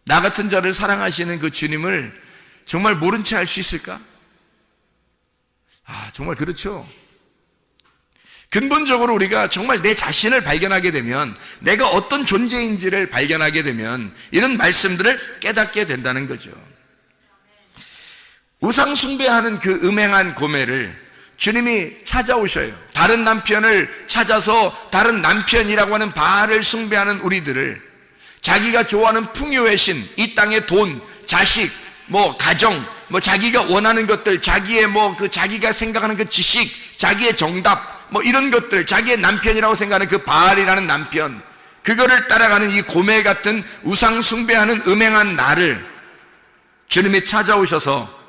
S2: 나 같은 자를 사랑하시는 그 주님을 정말 모른 채 할 수 있을까? 아, 정말 그렇죠. 근본적으로 우리가 정말 내 자신을 발견하게 되면, 내가 어떤 존재인지를 발견하게 되면 이런 말씀들을 깨닫게 된다는 거죠. 우상 숭배하는 그 음행한 고멜을 주님이 찾아오셔요. 다른 남편을 찾아서 다른 남편이라고 하는 바알을 숭배하는 우리들을, 자기가 좋아하는 풍요의 신, 이 땅의 돈, 자식, 가정, 자기가 원하는 것들, 자기의 자기가 생각하는 그 지식, 자기의 정답, 뭐 이런 것들, 자기의 남편이라고 생각하는 그 바알이라는 남편, 그거를 따라가는 이 고멜 같은 우상 숭배하는 음행한 나를 주님이 찾아오셔서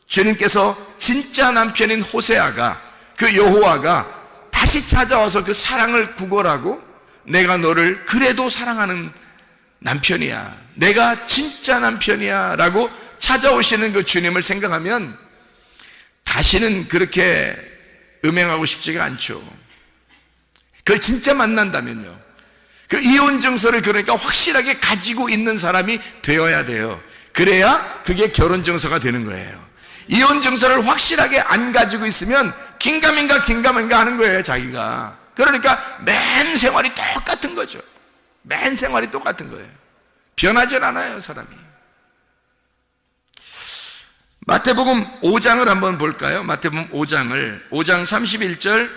S2: 주님께서 진짜 남편인 호세아가, 그 여호와가 다시 찾아와서 그 사랑을 구걸하고, 내가 너를 그래도 사랑하는 남편이야, 내가 진짜 남편이야 라고 찾아오시는 그 주님을 생각하면 다시는 그렇게 음행하고 싶지가 않죠. 그걸 진짜 만난다면요, 그 이혼 증서를 그러니까 확실하게 가지고 있는 사람이 되어야 돼요. 그래야 그게 결혼 증서가 되는 거예요. 이혼 증서를 확실하게 안 가지고 있으면 긴가민가 하는 거예요, 자기가. 그러니까 맨 생활이 똑같은 거죠. 맨 생활이 똑같은 거예요. 변하질 않아요, 사람이. 마태복음 5장을 한번 볼까요? 마태복음 5장 31절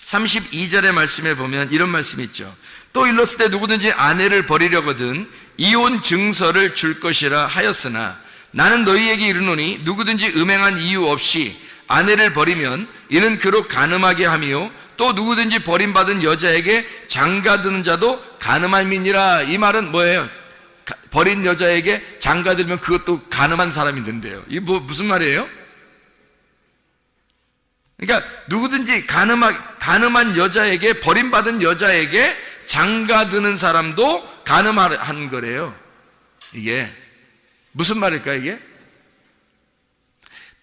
S2: 32절의 말씀에 보면 이런 말씀이 있죠. 또 일렀을 때 누구든지 아내를 버리려거든 이혼 증서를 줄 것이라 하였으나 나는 너희에게 이르노니 누구든지 음행한 이유 없이 아내를 버리면 이는 그로 간음하게 하며 또 누구든지 버림받은 여자에게 장가드는 자도 간음함이니라. 이 말은 뭐예요? 버린 여자에게 장가들면 그것도 간음한 사람이 된대요. 이게 무슨 말이에요? 그러니까 누구든지 간음한 여자에게, 버림받은 여자에게 장가드는 사람도 간음한 거래요. 이게 무슨 말일까 이게?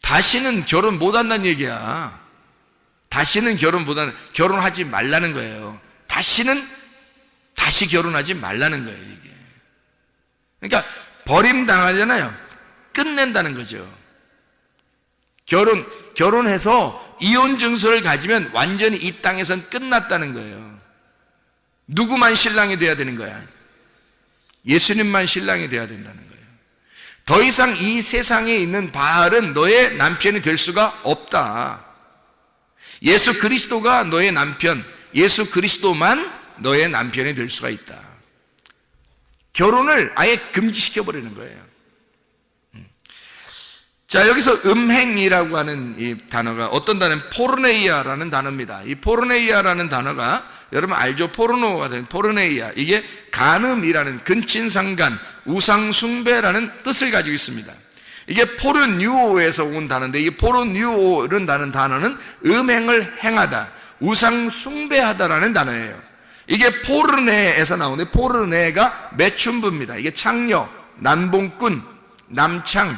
S2: 다시는 결혼 못한다는 얘기야. 다시는 결혼하지 말라는 거예요. 다시 결혼하지 말라는 거예요, 이게. 그러니까 버림당하잖아요. 끝낸다는 거죠. 결혼해서 이혼 증서를 가지면 완전히 이 땅에선 끝났다는 거예요. 누구만 신랑이 돼야 되는 거야? 예수님만 신랑이 돼야 된다는 거예요. 더 이상 이 세상에 있는 바알은 너의 남편이 될 수가 없다. 예수 그리스도가 너의 남편, 예수 그리스도만 너의 남편이 될 수가 있다. 결혼을 아예 금지시켜버리는 거예요. 자, 여기서 음행이라고 하는 이 단어가 어떤 단어는 포르네이아라는 단어입니다. 이 포르네이아라는 단어가 여러분 알죠? 포르노가 된 포르네이아, 이게 간음이라는 근친상간, 우상숭배라는 뜻을 가지고 있습니다. 이게 포르뉴오에서 온 단어인데, 이 포르뉴오라는 단어는 음행을 행하다, 우상숭배하다라는 단어예요. 이게 포르네에서 나오는데, 포르네가 매춘부입니다. 이게 창녀, 난봉꾼, 남창,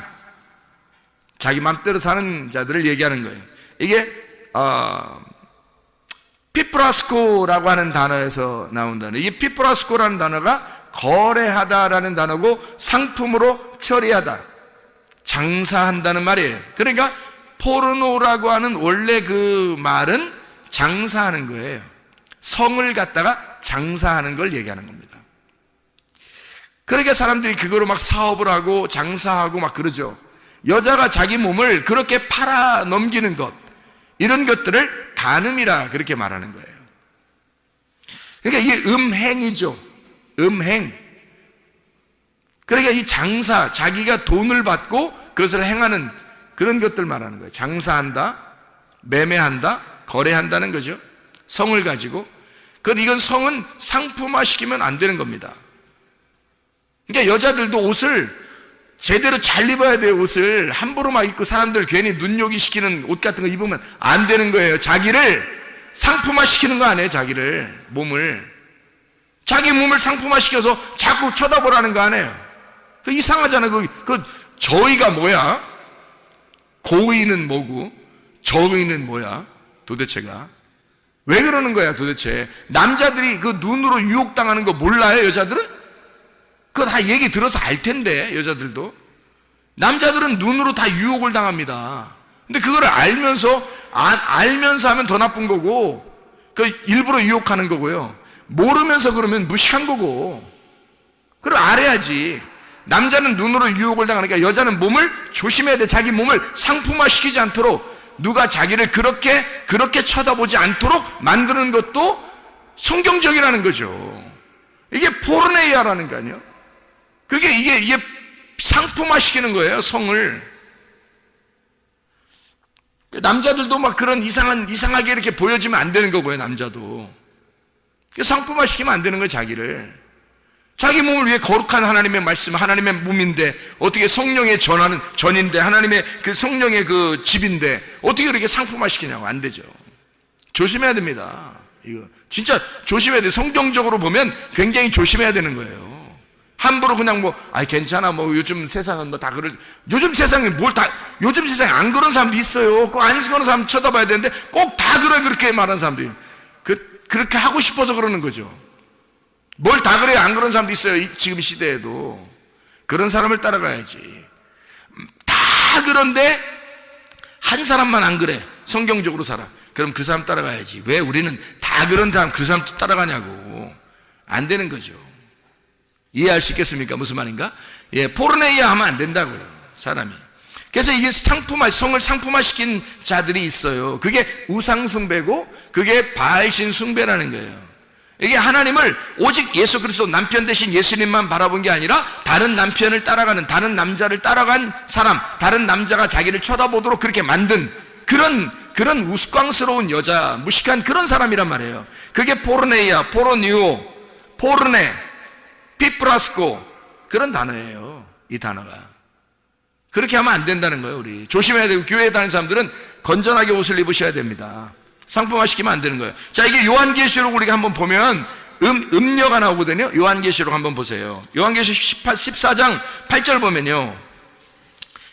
S2: 자기 맘대로 사는 자들을 얘기하는 거예요. 이게 피프라스코라고 하는 단어에서 나온 단어. 이 피프라스코라는 단어가 거래하다라는 단어고, 상품으로 처리하다, 장사한다는 말이에요. 그러니까 포르노라고 하는 원래 그 말은 장사하는 거예요. 성을 갖다가 장사하는 걸 얘기하는 겁니다. 그러니까 사람들이 그거로 막 사업을 하고 장사하고 막 그러죠. 여자가 자기 몸을 그렇게 팔아 넘기는 것, 이런 것들을 간음이라 그렇게 말하는 거예요. 그러니까 이게 음행이죠. 음행. 그러니까 이 장사, 자기가 돈을 받고 그것을 행하는 그런 것들 말하는 거예요. 장사한다, 매매한다, 거래한다는 거죠. 성을 가지고. 이건 성은 상품화시키면 안 되는 겁니다. 그러니까 여자들도 옷을 제대로 잘 입어야 돼요. 옷을 함부로 막 입고 사람들 괜히 눈요기 시키는 옷 같은 거 입으면 안 되는 거예요. 자기를 상품화 시키는 거 아니에요. 자기 몸을 상품화 시켜서 자꾸 쳐다보라는 거 아니에요. 그 이상하잖아. 그 저의가 뭐야? 고의는 뭐고 저의는 뭐야? 도대체가 왜 그러는 거야 도대체? 남자들이 그 눈으로 유혹당하는 거 몰라요? 여자들은? 그거 다 얘기 들어서 알 텐데. 여자들도, 남자들은 눈으로 다 유혹을 당합니다. 근데 그거를 알면서 하면 더 나쁜 거고, 그 일부러 유혹하는 거고요. 모르면서 그러면 무식한 거고. 그걸 알아야지. 남자는 눈으로 유혹을 당하니까 여자는 몸을 조심해야 돼. 자기 몸을 상품화 시키지 않도록, 누가 자기를 그렇게 쳐다보지 않도록 만드는 것도 성경적이라는 거죠. 이게 포르네이아라는 거 아니에요? 이게 상품화 시키는 거예요, 성을. 남자들도 막 그런 이상하게 이렇게 보여지면 안 되는 거고요, 남자도. 상품화 시키면 안 되는 거예요, 자기를. 자기 몸을 위해 거룩한 하나님의 말씀, 하나님의 몸인데, 어떻게 성령의 전인데, 하나님의 그 성령의 그 집인데, 어떻게 그렇게 상품화 시키냐고. 안 되죠. 조심해야 됩니다. 이거 진짜 조심해야 돼요. 성경적으로 보면 굉장히 조심해야 되는 거예요. 함부로 그냥 괜찮아, 요즘 세상은 다 요즘 세상에 요즘 세상에 안 그런 사람도 있어요. 꼭 안 그런 사람 쳐다봐야 되는데, 꼭 다 그렇게 말하는 사람들이. 그렇게 하고 싶어서 그러는 거죠. 뭘 다 그래요? 안 그런 사람도 있어요. 지금 시대에도. 그런 사람을 따라가야지. 다 그런데, 한 사람만 안 그래. 성경적으로 살아. 그럼 그 사람 따라가야지. 왜 우리는 다 그런 사람 그 사람 따라가냐고. 안 되는 거죠. 이해할 수 있겠습니까? 무슨 말인가? 포르네이아 하면 안 된다고요, 사람이. 그래서 이게 성을 상품화시킨 자들이 있어요. 그게 우상숭배고, 그게 바알신 숭배라는 거예요. 이게 하나님을 오직 예수 그리스도 남편 대신 예수님만 바라본 게 아니라, 다른 남편을 따라가는, 다른 남자를 따라간 사람, 다른 남자가 자기를 쳐다보도록 그렇게 만든 그런 우스꽝스러운 여자, 무식한 그런 사람이란 말이에요. 그게 포르네이아, 포르니오, 포르네, 피프라스코, 그런 단어예요, 이 단어가. 그렇게 하면 안 된다는 거예요. 우리 조심해야 되고, 교회에 다니는 사람들은 건전하게 옷을 입으셔야 됩니다. 상품화 시키면 안 되는 거예요. 자, 이게 요한계시록 우리가 한번 보면 음료가 나오거든요. 요한계시록 한번 보세요. 요한계시록 14장 8절 보면요,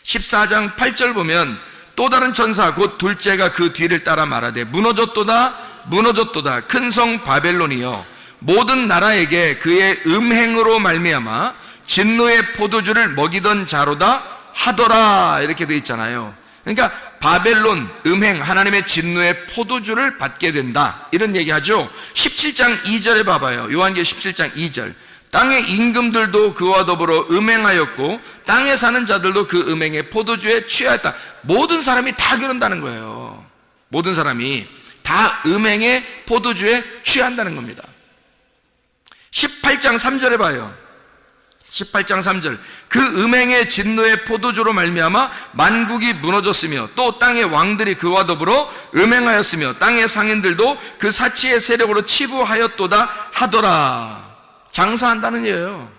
S2: 14장 8절 보면, 또 다른 천사 곧 둘째가 그 뒤를 따라 말하되, 무너졌도다 무너졌도다 큰 성 바벨론이여, 모든 나라에게 그의 음행으로 말미암아 진노의 포도주를 먹이던 자로다 하더라, 이렇게 되어 있잖아요. 그러니까 바벨론, 음행, 하나님의 진노의 포도주를 받게 된다, 이런 얘기하죠. 17장 2절에 봐봐요. 요한계시록 17장 2절. 땅의 임금들도 그와 더불어 음행하였고, 땅에 사는 자들도 그 음행의 포도주에 취하였다. 모든 사람이 다 그런다는 거예요. 모든 사람이 다 음행의 포도주에 취한다는 겁니다. 18장 3절에 봐요. 18장 3절. 그 음행의 진노의 포도주로 말미암아 만국이 무너졌으며, 또 땅의 왕들이 그와 더불어 음행하였으며, 땅의 상인들도 그 사치의 세력으로 치부하였도다 하더라. 장사한다는 얘예요.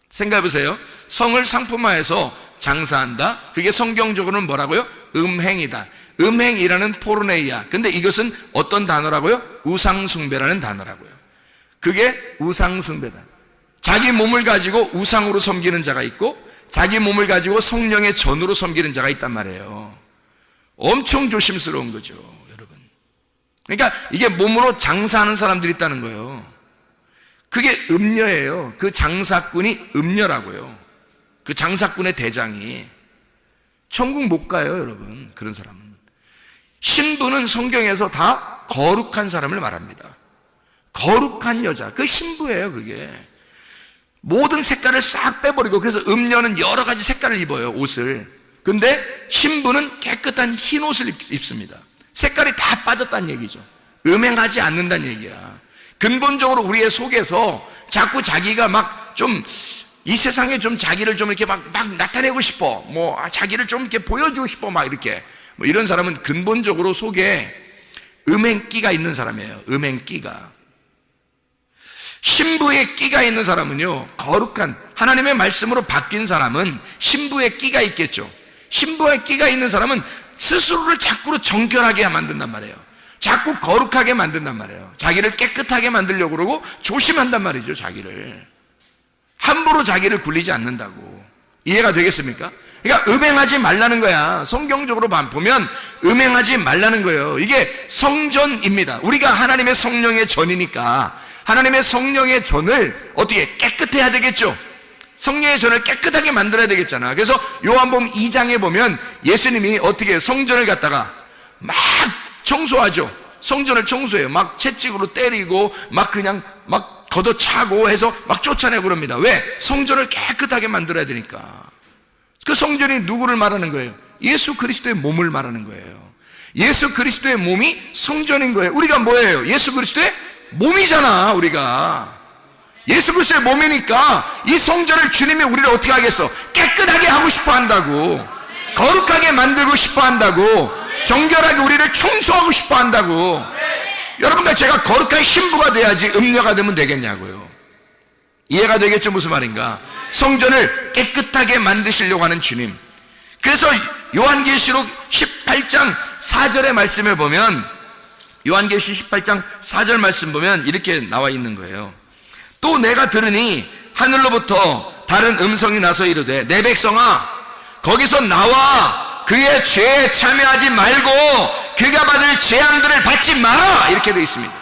S2: 생각해보세요. 성을 상품화해서 장사한다. 그게 성경적으로는 뭐라고요? 음행이다. 음행이라는 포르네이아. 근데 이것은 어떤 단어라고요? 우상숭배라는 단어라고요. 그게 우상숭배다. 자기 몸을 가지고 우상으로 섬기는 자가 있고, 자기 몸을 가지고 성령의 전으로 섬기는 자가 있단 말이에요. 엄청 조심스러운 거죠, 여러분. 그러니까 이게 몸으로 장사하는 사람들이 있다는 거예요. 그게 음녀예요. 그 장사꾼이 음녀라고요. 그 장사꾼의 대장이. 천국 못 가요, 여러분. 그런 사람은. 신부는 성경에서 다 거룩한 사람을 말합니다. 거룩한 여자, 그 신부예요. 그게 모든 색깔을 싹 빼버리고, 그래서 음녀는 여러 가지 색깔을 입어요, 옷을. 근데 신부는 깨끗한 흰 옷을 입습니다. 색깔이 다 빠졌다는 얘기죠. 음행하지 않는다는 얘기야. 근본적으로 우리의 속에서 자꾸 자기가 막 좀 이 세상에 좀 자기를 좀 이렇게 막 나타내고 싶어, 자기를 좀 이렇게 보여주고 싶어, 막 이렇게 이런 사람은 근본적으로 속에 음행기가 있는 사람이에요. 음행기가. 신부의 끼가 있는 사람은요, 거룩한 하나님의 말씀으로 바뀐 사람은 신부의 끼가 있겠죠. 신부의 끼가 있는 사람은 스스로를 자꾸 정결하게 만든단 말이에요. 자꾸 거룩하게 만든단 말이에요. 자기를 깨끗하게 만들려고 그러고 조심한단 말이죠. 자기를 함부로 자기를 굴리지 않는다고. 이해가 되겠습니까? 그러니까 음행하지 말라는 거야. 성경적으로 보면 음행하지 말라는 거예요. 이게 성전입니다. 우리가 하나님의 성령의 전이니까 하나님의 성령의 전을 어떻게 깨끗해야 되겠죠. 성령의 전을 깨끗하게 만들어야 되겠잖아. 그래서 요한복음 2장에 보면 예수님이 어떻게 성전을 갖다가 막 청소하죠. 성전을 청소해요. 막 채찍으로 때리고 막 그냥 막 걷어차고 해서 막 쫓아내고 그럽니다. 왜? 성전을 깨끗하게 만들어야 되니까. 그 성전이 누구를 말하는 거예요? 예수 그리스도의 몸을 말하는 거예요. 예수 그리스도의 몸이 성전인 거예요. 우리가 뭐예요? 예수 그리스도의 몸이잖아. 우리가 예수 그리스도의 몸이니까 이 성전을 주님이 우리를 어떻게 하겠어? 깨끗하게 하고 싶어 한다고. 거룩하게 만들고 싶어 한다고. 정결하게 우리를 청소하고 싶어 한다고. 여러분과 제가 거룩한 신부가 돼야지 음녀가 되면 되겠냐고요. 이해가 되겠죠? 무슨 말인가? 성전을 깨끗하게 만드시려고 하는 주님. 그래서 요한계시록 18장 4절의 말씀을 보면, 요한계시 18장 4절 말씀 보면 이렇게 나와 있는 거예요. 또 내가 들으니 하늘로부터 다른 음성이 나서 이르되, 내 백성아, 거기서 나와 그의 죄에 참여하지 말고 그가 받을 재앙들을 받지 마라, 이렇게 되어 있습니다.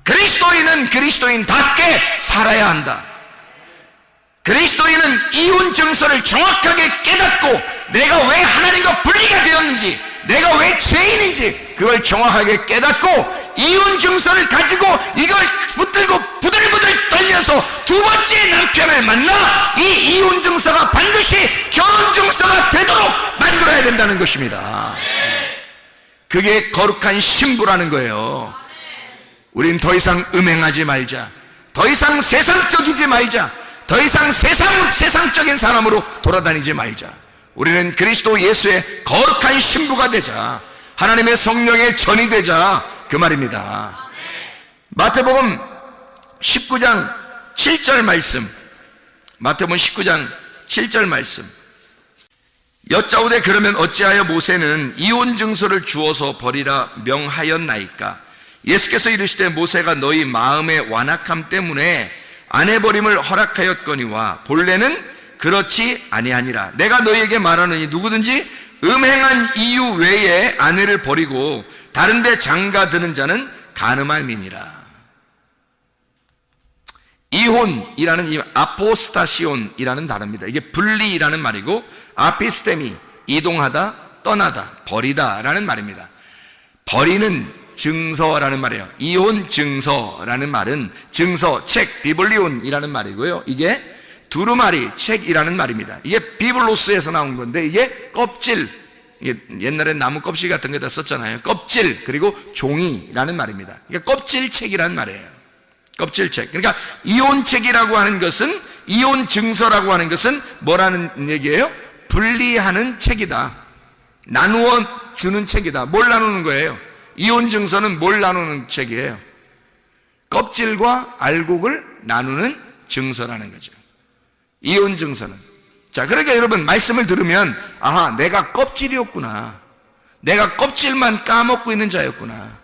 S2: 그리스도인은 그리스도인답게 살아야 한다. 그리스도인은 이혼 증서를 정확하게 깨닫고 내가 왜 하나님과 분리가 되었는지, 내가 왜 죄인인지 그걸 정확하게 깨닫고 이혼 증서를 가지고 이걸 붙들고 부들부들 떨면서 두 번째 남편을 만나 이 이혼 증서가 반드시 결혼 증서가 되도록 만들어야 된다는 것입니다. 그게 거룩한 신부라는 거예요. 우린 더 이상 음행하지 말자. 더 이상 세상적이지 말자. 더 이상 세상적인 사람으로 돌아다니지 말자. 우리는 그리스도 예수의 거룩한 신부가 되자. 하나님의 성령의 전이 되자, 그 말입니다. 마태복음 19장 7절 말씀, 마태복음 19장 7절 말씀. 여짜오되 그러면 어찌하여 모세는 이혼 증서를 주어서 버리라 명하였나이까? 예수께서 이르시되 모세가 너희 마음의 완악함 때문에 아내 버림을 허락하였거니와 본래는 그렇지 아니하니라. 내가 너희에게 말하노니 누구든지 음행한 이유 외에 아내를 버리고 다른 데 장가드는 자는 간음함이니라. 이혼이라는 이 아포스타시온이라는 단어입니다. 이게 분리라는 말이고, 아피스테미, 이동하다, 떠나다, 버리다라는 말입니다. 버리는 증서라는 말이에요. 이혼 증서라는 말은 증서, 책, 비블리온이라는 말이고요. 이게 두루마리, 책이라는 말입니다. 이게 비블로스에서 나온 건데, 이게 껍질, 이게 옛날에 나무 껍질 같은 거다 썼잖아요. 껍질, 그리고 종이라는 말입니다. 이게 껍질책이라는 말이에요. 껍질책. 그러니까 이혼책이라고 하는 것은, 이혼 증서라고 하는 것은 뭐라는 얘기예요? 분리하는 책이다. 나누어 주는 책이다. 뭘 나누는 거예요? 이혼 증서는 뭘 나누는 책이에요? 껍질과 알곡을 나누는 증서라는 거죠. 이혼 증서는. 자, 그러니까 여러분 말씀을 들으면, 아하, 내가 껍질이었구나. 내가 껍질만 까먹고 있는 자였구나.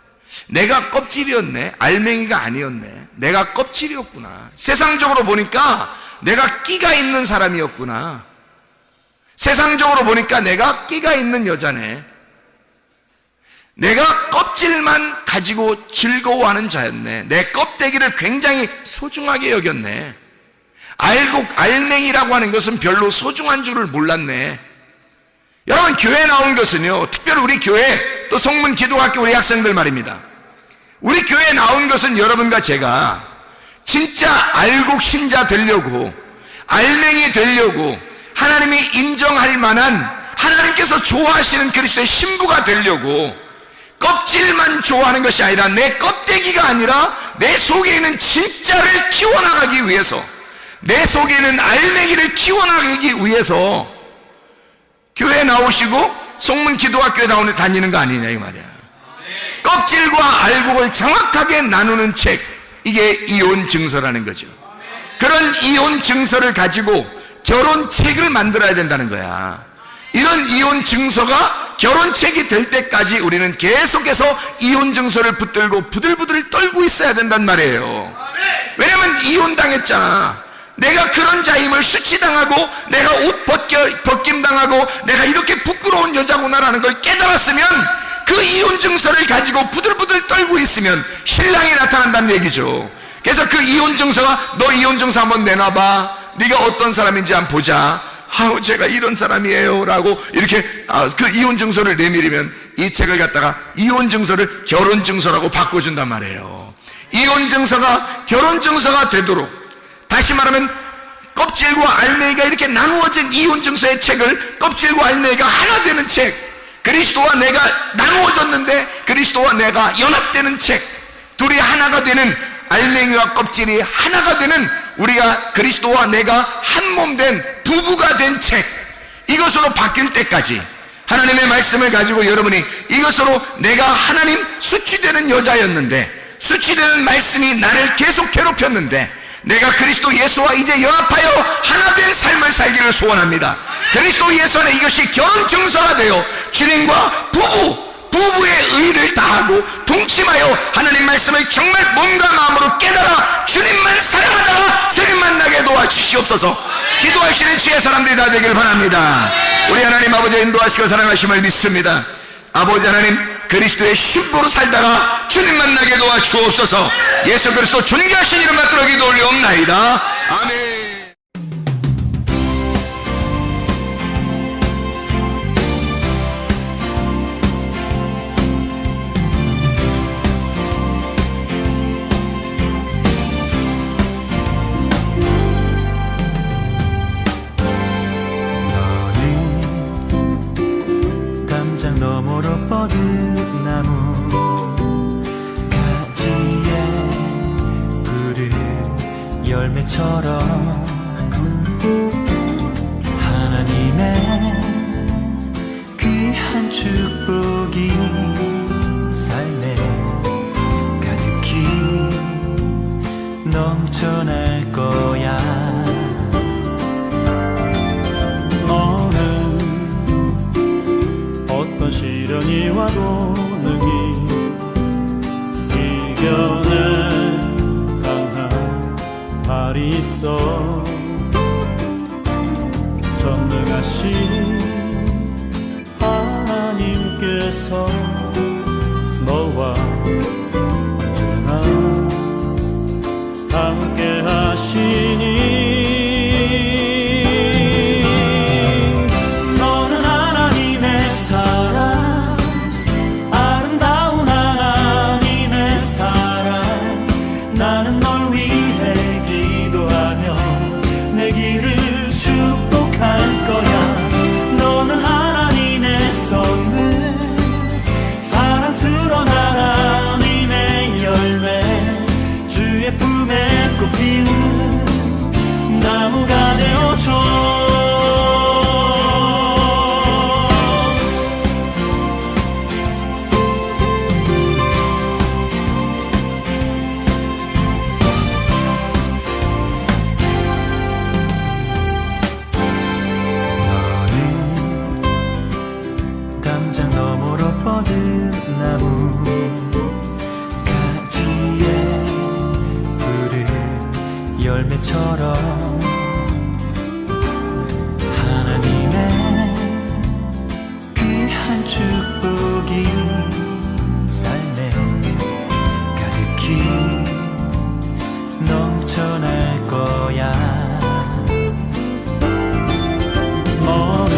S2: 내가 껍질이었네. 알맹이가 아니었네. 내가 껍질이었구나. 세상적으로 보니까 내가 끼가 있는 사람이었구나. 세상적으로 보니까 내가 끼가 있는 여자네. 내가 껍질만 가지고 즐거워하는 자였네. 내 껍데기를 굉장히 소중하게 여겼네. 알맹이라고 하는 것은 별로 소중한 줄을 몰랐네. 여러분, 교회 나온 것은요, 특별히 우리 교회, 또 성문 기도학교 우리 학생들 말입니다. 우리 교회에 나온 것은 여러분과 제가 진짜 알곡 신자 되려고, 알맹이 되려고, 하나님이 인정할 만한, 하나님께서 좋아하시는 그리스도의 신부가 되려고, 껍질만 좋아하는 것이 아니라 내 껍데기가 아니라 내 속에 있는 진짜를 키워나가기 위해서, 내 속에 있는 알맹이를 키워나가기 위해서 교회에 나오시고 성문 기도학교에 다니는 거 아니냐 이 말이야. 껍질과 알곡을 정확하게 나누는 책, 이게 이혼 증서라는 거죠. 그런 이혼 증서를 가지고 결혼책을 만들어야 된다는 거야. 이런 이혼 증서가 결혼책이 될 때까지 우리는 계속해서 이혼 증서를 붙들고 부들부들 떨고 있어야 된단 말이에요. 왜냐면 이혼당했잖아. 내가 그런 자임을 수치당하고 내가 옷 벗김당하고 내가 이렇게 부끄러운 여자구나라는 걸 깨달았으면, 그 이혼 증서를 가지고 부들부들 떨고 있으면 신랑이 나타난다는 얘기죠. 그래서 그 이혼 증서가, 너 이혼 증서 한번 내놔봐, 네가 어떤 사람인지 한번 보자, 아우 제가 이런 사람이에요 라고 이렇게 그 이혼 증서를 내밀으면 이 책을 갖다가 이혼 증서를 결혼 증서라고 바꿔준단 말이에요. 이혼 증서가 결혼 증서가 되도록, 다시 말하면 껍질과 알맹이가 이렇게 나누어진 이혼 증서의 책을, 껍질과 알맹이가 하나 되는 책, 그리스도와 내가 나누어졌는데 그리스도와 내가 연합되는 책, 둘이 하나가 되는, 알맹이와 껍질이 하나가 되는, 우리가 그리스도와 내가 한 몸 된 부부가 된 책, 이것으로 바뀔 때까지 하나님의 말씀을 가지고 여러분이 이것으로 내가 하나님 수치되는 여자였는데, 수치되는 말씀이 나를 계속 괴롭혔는데, 내가 그리스도 예수와 이제 연합하여 하나 된 삶을 살기를 소원합니다. 그리스도 예수 안에 이것이 결혼 증서가 되어 주님과 부부의 의를 다하고 동침하여 하나님 말씀을 정말 몸과 마음으로 깨달아 주님만 사랑하다가 주님 만나게 도와주시옵소서. 기도하시는 주의 사람들이 다 되길 바랍니다. 우리 하나님 아버지의 인도하시고 사랑하심을 믿습니다. 아버지 하나님, 그리스도의 신부로 살다가 주님 만나게 도와주옵소서. 예수 그리스도 존귀하신 이름 받들어 기도 올리옵나이다. 아멘.
S3: 너머로 뻗은 나무 가지에 푸른 열매처럼 하나님의 귀한 축복이 삶에 가득히 넘쳐날 거야. 어떤 시련이 와도 능히 이겨낼 강한 발이 있어. 전능하신 하나님께서 너와 언제나 함께 하시니 나무가 되어줘. 너는 담장 너머로 뻗은 나무 가지에 푸른 열매처럼 하나님의 귀한 축복이 삶에 가득히 넘쳐날 거야. 너는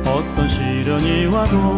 S3: 어떤 시련이 와도